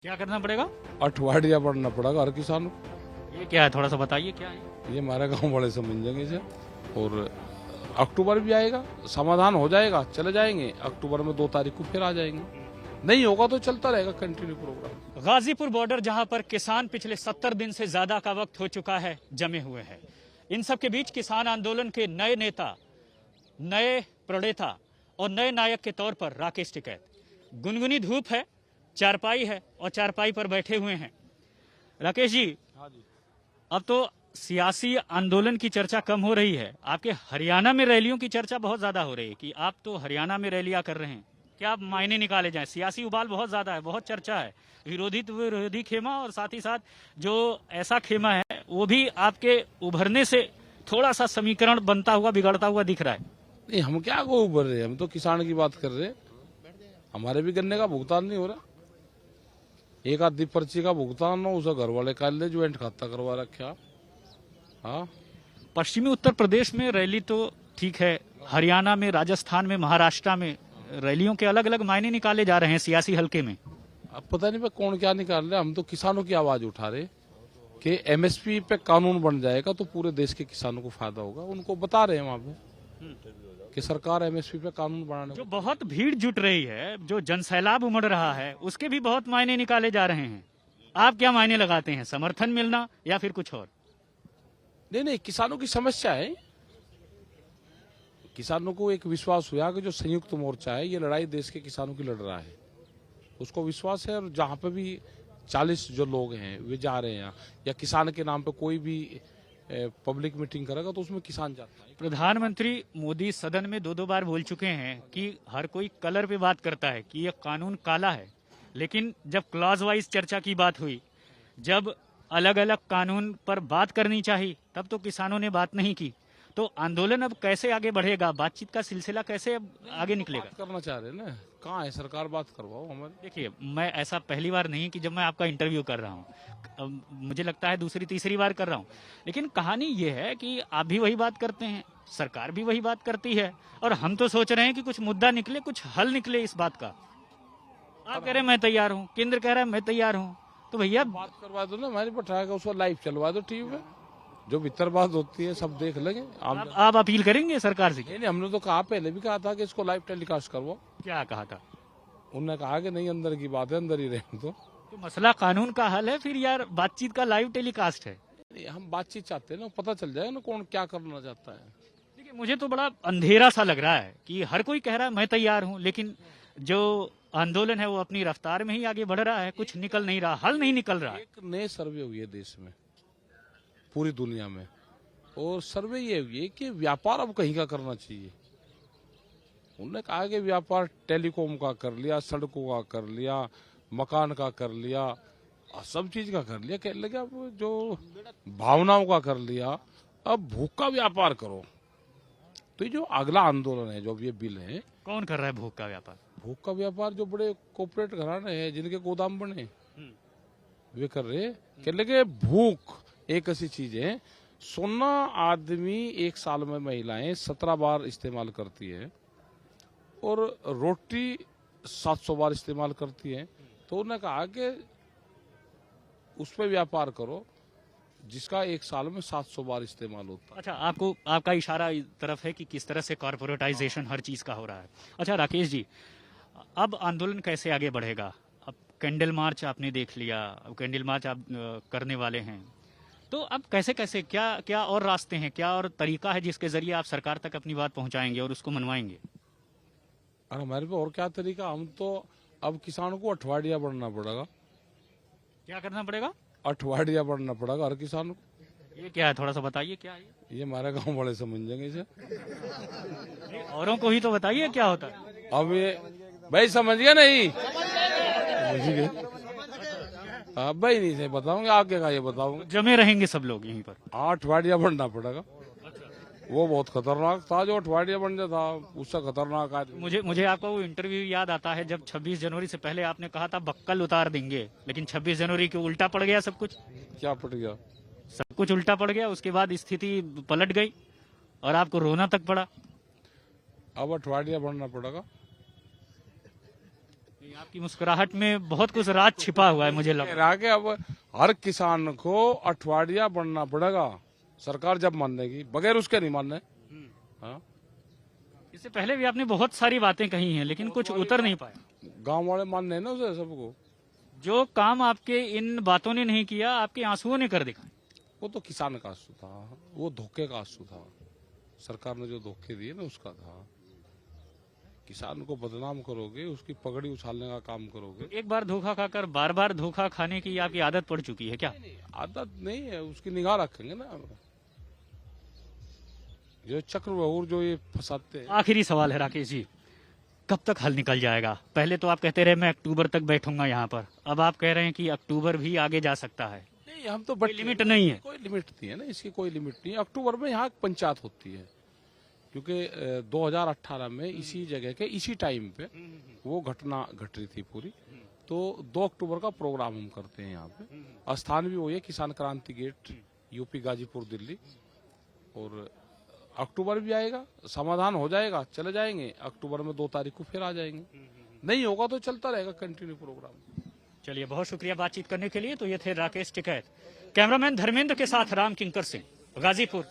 क्या करना पड़ेगा? अठवाडिया बढ़ना पड़ेगा हर किसान को। ये क्या है, थोड़ा सा बताइए क्या है? ये हमारे गांव वाले समझेंगे इसे। और अक्टूबर भी आएगा, समाधान हो जाएगा, चले जाएंगे। अक्टूबर में 2 तारीख को फिर आ जाएंगे। नहीं होगा तो चलता रहेगा कंटिन्यू प्रोग्राम। गाजीपुर बॉर्डर, जहां पर किसान पिछले 70 दिन से ज्यादा का वक्त हो चुका है जमे हुए हैं, इन सब के बीच किसान आंदोलन के नए नेता, नए प्रणेता और नए नायक के तौर पर राकेश टिकैत। गुनगुनी धूप है, चारपाई है और चारपाई पर बैठे हुए हैं। राकेश जी, अब तो सियासी आंदोलन की चर्चा कम हो रही है, आपके हरियाणा में रैलियों की चर्चा बहुत ज्यादा हो रही है कि आप तो हरियाणा में रैलियां कर रहे हैं। क्या आप मायने निकाले जाएं? सियासी उबाल बहुत ज्यादा है, बहुत चर्चा है, विरोधी तो विरोधी खेमा और साथ ही साथ जो ऐसा खेमा है वो भी आपके उभरने से थोड़ा सा समीकरण बनता हुआ, बिगड़ता हुआ दिख रहा है। नहीं, हम क्या को उभर रहे हैं, हम तो किसान की बात कर रहे हैं। हमारे भी गन्ने का भुगतान नहीं हो रहा। एक आधी पर्ची का भुगतान हो, उसे घर वाले कर ले, ज्वाइंट खाता करवा रखा। हाँ, पश्चिमी उत्तर प्रदेश में रैली तो ठीक है, हरियाणा में, राजस्थान में, महाराष्ट्र में रैलियों के अलग अलग मायने निकाले जा रहे हैं सियासी हलके में। अब पता नहीं कौन क्या निकाल रहे। हम तो किसानों की आवाज उठा रहे कि एमएसपी पे कानून बन जाएगा तो पूरे देश के किसानों को फायदा होगा। उनको बता रहे हैं वहां पे कि सरकार एमएसपी पे कानून बनाने जो बहुत भीड़ जुट रही है, जो जनसैलाब उमड़ रहा है, उसके भी बहुत मायने निकाले जा रहे हैं। आप क्या मायने लगाते हैं, समर्थन मिलना या फिर कुछ और? नहीं, किसानों की समस्या है। किसानों को एक विश्वास हुआ कि जो संयुक्त मोर्चा है, ये लड़ाई देश के किसानों की लड़ रहा है, उसको विश्वास है। और जहां पे भी 40 जो लोग हैं वे जा रहे हैं, या किसान के नाम पे कोई भी पब्लिक मीटिंग करेगा तो उसमें किसान जाता है। प्रधानमंत्री मोदी सदन में 2-2 बार बोल चुके हैं कि हर कोई कलर पे बात करता है कि यह कानून काला है, लेकिन जब क्लॉज वाइज चर्चा की बात हुई, जब अलग अलग कानून पर बात करनी चाहिए, तब तो किसानों ने बात नहीं की। तो आंदोलन अब कैसे आगे बढ़ेगा, बातचीत का सिलसिला कैसे अब आगे निकलेगा? बात करना चाह रहे हैं ना, कहाँ है सरकार, बात करवाओ हमारे। देखिए, मैं ऐसा पहली बार नहीं कि जब मैं आपका इंटरव्यू कर रहा हूँ, मुझे लगता है दूसरी तीसरी बार कर रहा हूँ, लेकिन कहानी ये है कि आप भी वही बात करते हैं, सरकार भी वही बात करती है, और हम तो सोच रहे हैं कि कुछ मुद्दा निकले, कुछ हल निकले इस बात का। आप कह रहे हैं मैं तैयार हूँ, केंद्र कह रहा है मैं तैयार हूँ, तो भैया बात करवा दो ना, हमारी बैठा के उसको लाइव चलवा दो टीवी में, जो भीतर बात होती है सब देख लेंगे। आप अपील करेंगे सरकार से? नहीं, हमने तो कहा, पहले भी कहा था कि इसको लाइव टेलीकास्ट करवाओ। क्या कहा था? उन्होंने कहा कि नहीं, अंदर की बात है, अंदर ही रहें। तो मसला कानून का हल है फिर यार, बातचीत का लाइव टेलीकास्ट है। हम बातचीत चाहते हैं ना, पता चल जाएगा ना कौन क्या करना चाहता है। देखिए, मुझे तो बड़ा अंधेरा सा लग रहा है कि हर कोई कह रहा है मैं तैयार हूँ, लेकिन जो आंदोलन है वो अपनी रफ्तार में ही आगे बढ़ रहा है, कुछ निकल नहीं रहा, हल नहीं निकल रहा। एक नए सर्वे हुई है देश में, पूरी दुनिया में, और सर्वे ये हुई है कि व्यापार अब कहीं का करना चाहिए। उन्होंने कहा कि व्यापार टेलीकॉम का कर लिया, सड़कों का कर लिया, मकान का कर लिया, सब चीज का कर लिया, कह लगे अब जो भावनाओं का कर लिया, अब भूख का व्यापार करो। तो ये जो अगला आंदोलन है, जो अब ये बिल है, कौन कर रहा है भूख का व्यापार? भूख का व्यापार जो बड़े कॉर्पोरेट घराने हैं, जिनके गोदाम बने, वे कर रहे। कह लगे भूख एक ऐसी चीज है, सोना आदमी एक साल में महिलाएं 17 बार इस्तेमाल करती है, और रोटी 700 बार इस्तेमाल करती है। तो उन्होंने कहा कि उस पर व्यापार करो जिसका एक साल में 700 बार इस्तेमाल होता है। अच्छा, आपको, आपका इशारा इस तरफ है कि किस तरह से कॉर्पोरेटाइजेशन हर चीज का हो रहा है। अच्छा राकेश जी, अब आंदोलन कैसे आगे बढ़ेगा? अब कैंडल मार्च आपने देख लिया, अब कैंडल मार्च आप करने वाले हैं, तो अब कैसे कैसे, क्या क्या और रास्ते हैं, क्या और तरीका है जिसके जरिए आप सरकार तक अपनी बात पहुंचाएंगे और उसको मनवाएंगे? और हमारे पे और क्या तरीका, हम तो अब किसानों को अठवाडिया बढ़ना पड़ेगा। क्या करना पड़ेगा? अठवाडिया बढ़ना पड़ेगा हर किसान को। ये क्या है, थोड़ा सा बताइए क्या है ये हमारे गांव वाले समझेंगे इसे। ये? औरों को ही तो बताइए क्या होता है। अब ये भाई समझ गया नहीं, समझ गए? अब भाई नहीं से बताऊंगे, आगे का ये बताऊंगा। जमे रहेंगे सब लोग यहीं पर? 8 अठवाडिया बढ़ना पड़ेगा। वो बहुत खतरनाक था जो अठवाडिया बन जाता, उससे खतरनाक आदमी। मुझे आपका वो इंटरव्यू याद आता है जब 26 जनवरी से पहले आपने कहा था बक्कल उतार देंगे, लेकिन 26 जनवरी के उल्टा पड़ गया सब कुछ। क्या पड़ गया? सब कुछ उल्टा पड़ गया, उसके बाद स्थिति पलट गई और आपको रोना तक पड़ा। अब अठवाडिया बढ़ना पड़ेगा। आपकी मुस्कुराहट में बहुत कुछ राज छिपा हुआ है, मुझे लग रहा आगे अब हर किसान को अठवाडिया बनना पड़ेगा, सरकार जब मान देगी, बगैर उसके नहीं मानने। हाँ, है। इससे पहले भी आपने बहुत सारी बातें कही हैं, लेकिन कुछ उतर नहीं पाया। गांव वाले मानने हैं ना उसे सबको। जो काम आपके इन बातों ने नहीं किया, आपके आंसुओं ने कर दिखाया। वो तो किसान का आंसू था, वो धोखे का आंसू था, सरकार ने जो धोखे दिए ना उसका था। किसान को बदनाम करोगे, उसकी पगड़ी उछालने का काम करोगे। एक बार धोखा खाकर बार बार धोखा खाने की आपकी आदत पड़ चुकी है क्या? आदत नहीं है, उसकी निगाह रखेंगे ना। जो चक्रव्यूह जो ये फंसाते हैं। आखिरी सवाल है राकेश जी, कब तक हल निकल जाएगा? पहले तो आप कहते रहे मैं अक्टूबर तक बैठूंगा यहाँ पर, अब आप कह रहे हैं कि अक्टूबर भी आगे जा सकता है। नहीं, हम तो कोई लिमिट नहीं है। कोई लिमिट नहीं है ना, इसकी कोई लिमिट नहीं है। अक्टूबर में यहाँ पंचायत होती है, क्योंकि 2018 में इसी जगह के इसी टाइम पे वो घटना घट रही थी पूरी। तो 2 अक्टूबर का प्रोग्राम हम करते हैं यहाँ पे। स्थान भी वही है, किसान क्रांति गेट, यूपी गाजीपुर दिल्ली। और अक्टूबर भी आएगा, समाधान हो जाएगा, चले जाएंगे। अक्टूबर में 2 तारीख को फिर आ जाएंगे। नहीं होगा तो चलता रहेगा कंटिन्यू प्रोग्राम। चलिए, बहुत शुक्रिया बातचीत करने के लिए। तो ये थे राकेश टिकैत। कैमरामैन धर्मेंद्र के साथ राम किंकर सिंह, गाजीपुर।